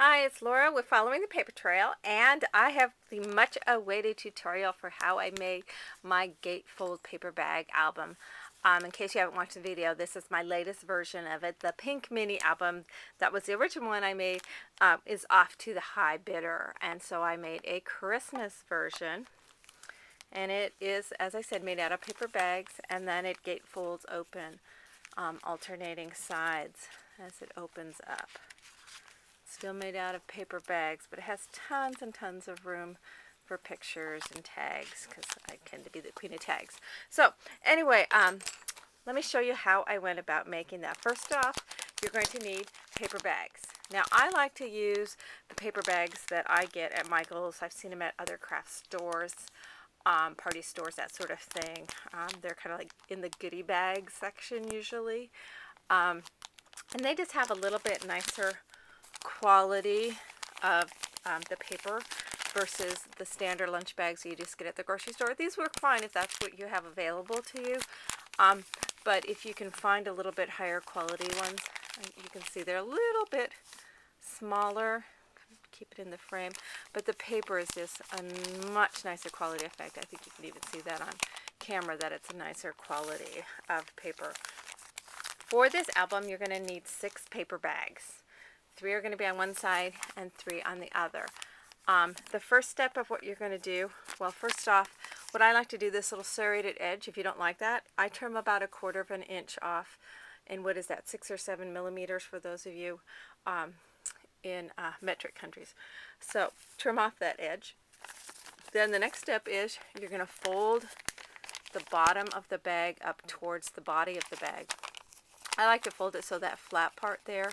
Hi, it's Laura with Following the Paper Trail, and I have the much awaited tutorial for how I made my gatefold paper bag album. In case you haven't watched the video, this is my latest version of it. The pink mini album, that was the original one I made, is off to the high bidder, and so I made a Christmas version. And it is, as I said, made out of paper bags, and then it gatefolds open, alternating sides as it opens up. Still made out of paper bags, but it has tons and tons of room for pictures and tags because I tend to be the queen of tags. So anyway, let me show you how I went about making that. First off, you're going to need paper bags. Now I like to use the paper bags that I get at Michael's. I've seen them at other craft stores, party stores, that sort of thing. They're kind of like in the goodie bag section usually. And they just have a little bit nicer quality of the paper versus the standard lunch bags you just get at the grocery store. These work fine if that's what you have available to you, but if you can find a little bit higher quality ones, you can see they're a little bit smaller. Keep it in the frame, but the paper is just a much nicer quality. In fact, I think you can even see that on camera that it's a nicer quality of paper. For this album, you're going to need 6 paper bags. 3 are going to be on one side and 3 on the other. The first step of what you're going to do, well, first off, what I like to do, this little serrated edge, if you don't like that, I trim about 1/4 of an inch off. And what is that, 6 or 7 millimeters for those of you in metric countries. So trim off that edge. Then the next step is you're going to fold the bottom of the bag up towards the body of the bag. I like to fold it so that flat part there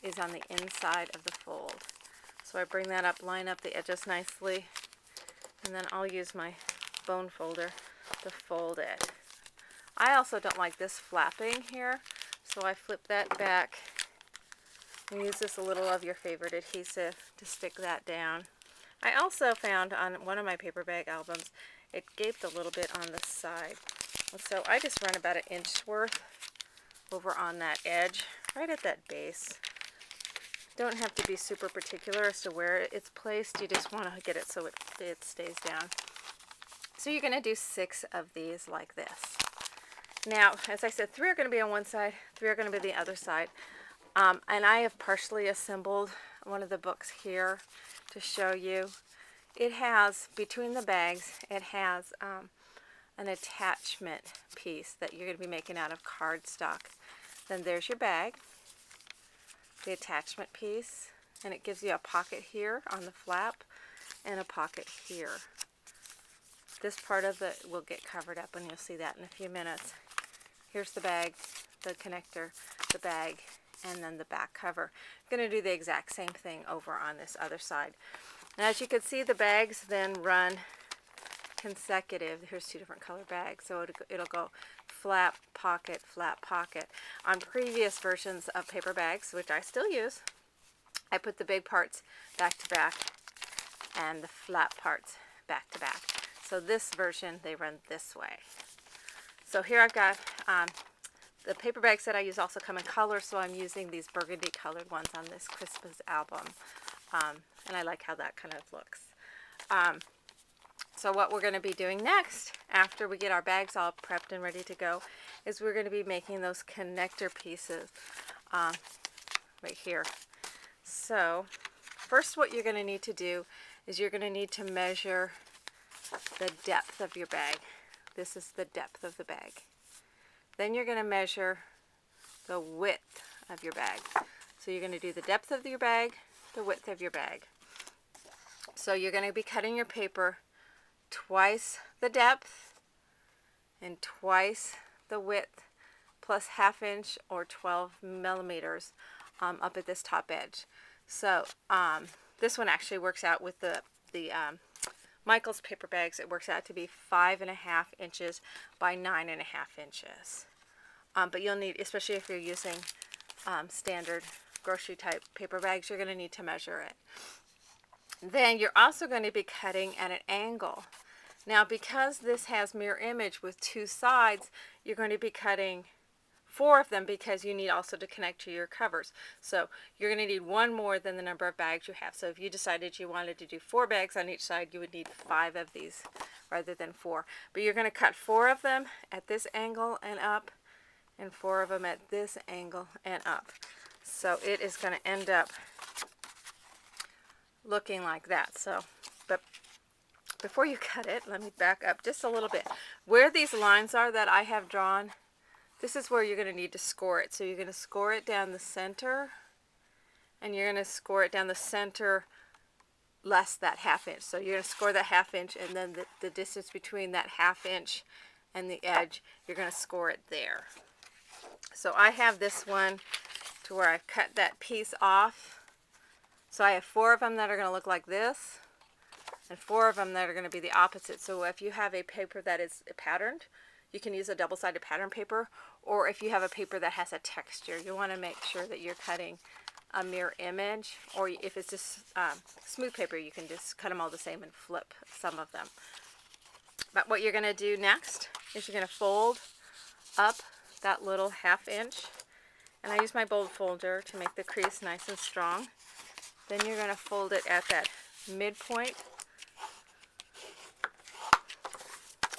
is on the inside of the fold. So I bring that up, line up the edges nicely, and then I'll use my bone folder to fold it. I also don't like this flapping here, so I flip that back and use this a little of your favorite adhesive to stick that down. I also found on one of my paper bag albums, it gaped a little bit on the side. So I just run about 1 inch worth over on that edge, right at that base. Don't have to be super particular as to where it's placed. You just want to get it so it stays down. So you're going to do 6 of these like this. Now, as I said, 3 are going to be on one side, 3 are going to be the other side. And I have partially assembled one of the books here to show you. It has, between the bags, it has an attachment piece that you're going to be making out of cardstock. Then there's your bag, the attachment piece, and it gives you a pocket here on the flap and a pocket here. This part of it will get covered up, and you'll see that in a few minutes. Here's the bag, the connector, the bag, and then the back cover. I'm going to do the exact same thing over on this other side. And as you can see, the bags then run consecutive. Here's 2 different color bags, so it'll go flap, pocket, flap, pocket. On previous versions of paper bags, which I still use, I put the big parts back to back and the flap parts back to back. So this version, they run this way. So here I've got the paper bags that I use also come in color, so I'm using these burgundy colored ones on this Christmas album. And I like how that kind of looks. So what we're going to be doing next, after we get our bags all prepped and ready to go, is we're going to be making those connector pieces right here. So first what you're going to need to do is you're going to need to measure the depth of your bag. This is the depth of the bag. Then you're going to measure the width of your bag. So you're going to do the depth of your bag, the width of your bag. So you're going to be cutting your paper twice the depth and twice the width, plus 1/2 inch or 12 millimeters up at this top edge. So this one actually works out with the Michael's paper bags. It works out to be 5.5 inches by 9.5 inches. But you'll need, especially if you're using standard grocery type paper bags, you're going to need to measure it. Then you're also going to be cutting at an angle. Now because this has mirror image with 2 sides, you're going to be cutting 4 of them because you need also to connect to your covers. So you're going to need one more than the number of bags you have. So if you decided you wanted to do 4 bags on each side, you would need 5 of these rather than 4. But you're going to cut 4 of them at this angle and up, and 4 of them at this angle and up. So it is going to end up looking like that. So, but before you cut it, let me back up just a little bit. Where these lines are that I have drawn, this is where you're going to need to score it. So you're going to score it down the center, and you're going to score it down the center less that 1/2 inch. So you're going to score that 1/2 inch, and then the distance between that 1/2 inch and the edge, you're going to score it there. So I have this one to where I've cut that piece off. So I have 4 of them that are going to look like this, and 4 of them that are going to be the opposite. So if you have a paper that is patterned, you can use a double-sided pattern paper, or if you have a paper that has a texture, you want to make sure that you're cutting a mirror image, or if it's just smooth paper, you can just cut them all the same and flip some of them. But what you're going to do next is you're going to fold up that little 1/2 inch, and I use my bold folder to make the crease nice and strong. Then you're going to fold it at that midpoint,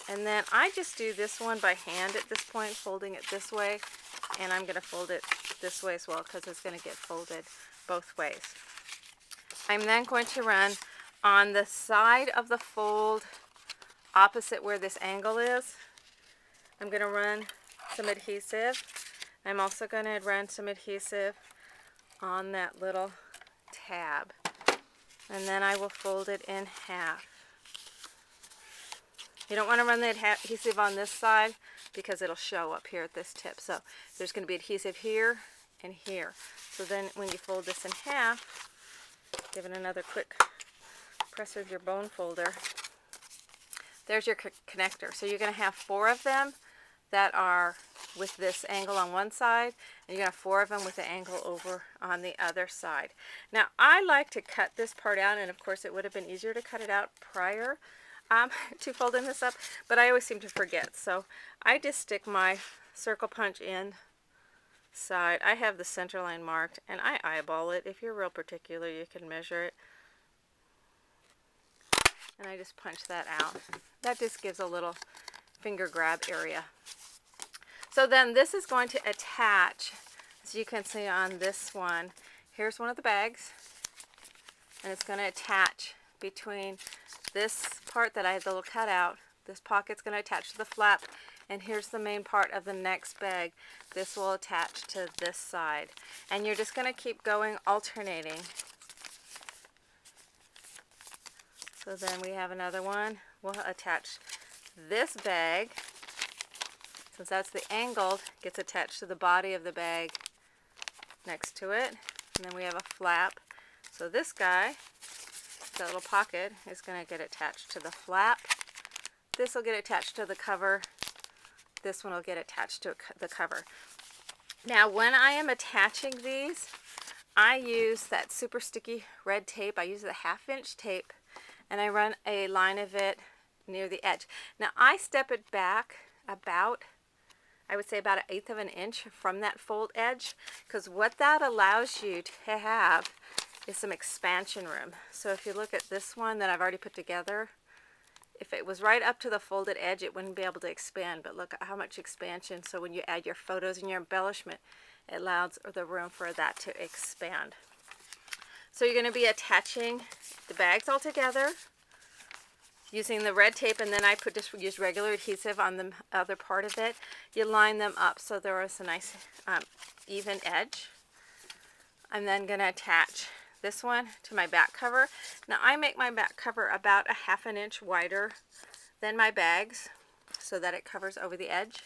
and then I just do this one by hand at this point, folding it this way, and I'm going to fold it this way as well because it's going to get folded both ways. I'm then going to run on the side of the fold opposite where this angle is. I'm going to run some adhesive. I'm also going to run some adhesive on that little tab, and then I will fold it in half. You don't want to run the adhesive on this side because it'll show up here at this tip. So there's going to be adhesive here and here. So then when you fold this in half, give it another quick press with your bone folder. There's your connector. So you're going to have 4 of them that are with this angle on one side, and you're going to have 4 of them with the angle over on the other side. Now I like to cut this part out, and of course it would have been easier to cut it out prior to folding this up, but I always seem to forget. So I just stick my circle punch in side. I have the center line marked, and I eyeball it. If you're real particular, you can measure it. And I just punch that out. That just gives a little finger grab area. So then this is going to attach, as you can see on this one. Here's one of the bags, and it's going to attach between this part that I had the little cutout. This pocket's going to attach to the flap, and here's the main part of the next bag. This will attach to this side, and you're just going to keep going, alternating. So then we have another one. We'll attach this bag, since that's the angled, gets attached to the body of the bag next to it, and then we have a flap. So this guy, that little pocket, is going to get attached to the flap. This will get attached to the cover. This one will get attached to the cover. Now when I am attaching these, I use that super sticky red tape. I use the 1/2 inch tape, and I run a line of it near the edge. Now I step it back about, I would say about 1/8 of an inch from that fold edge, because what that allows you to have is some expansion room. So if you look at this one that I've already put together, if it was right up to the folded edge, it wouldn't be able to expand, but look at how much expansion. So when you add your photos and your embellishment, it allows the room for that to expand. So you're going to be attaching the bags all together using the red tape, and then I just use regular adhesive on the other part of it. You line them up so there is a nice even edge. I'm then going to attach this one to my back cover. Now I make my back cover about 1/2 an inch wider than my bags so that it covers over the edge.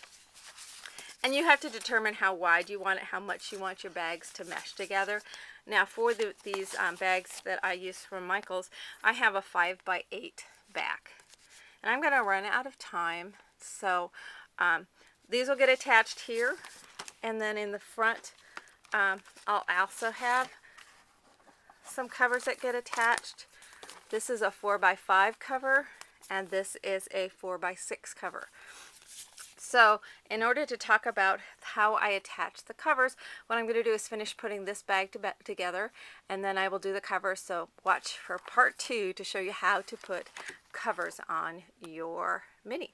And you have to determine how wide you want it, how much you want your bags to mesh together. Now for these bags that I use from Michaels, I have a 5x8 back. And I'm going to run out of time, so these will get attached here, and then in the front I'll also have some covers that get attached. This is a 4x5 cover, and this is a 4x6 cover. So in order to talk about how I attach the covers, what I'm going to do is finish putting this bag together, and then I will do the covers. So watch for part 2 to show you how to put covers on your mini.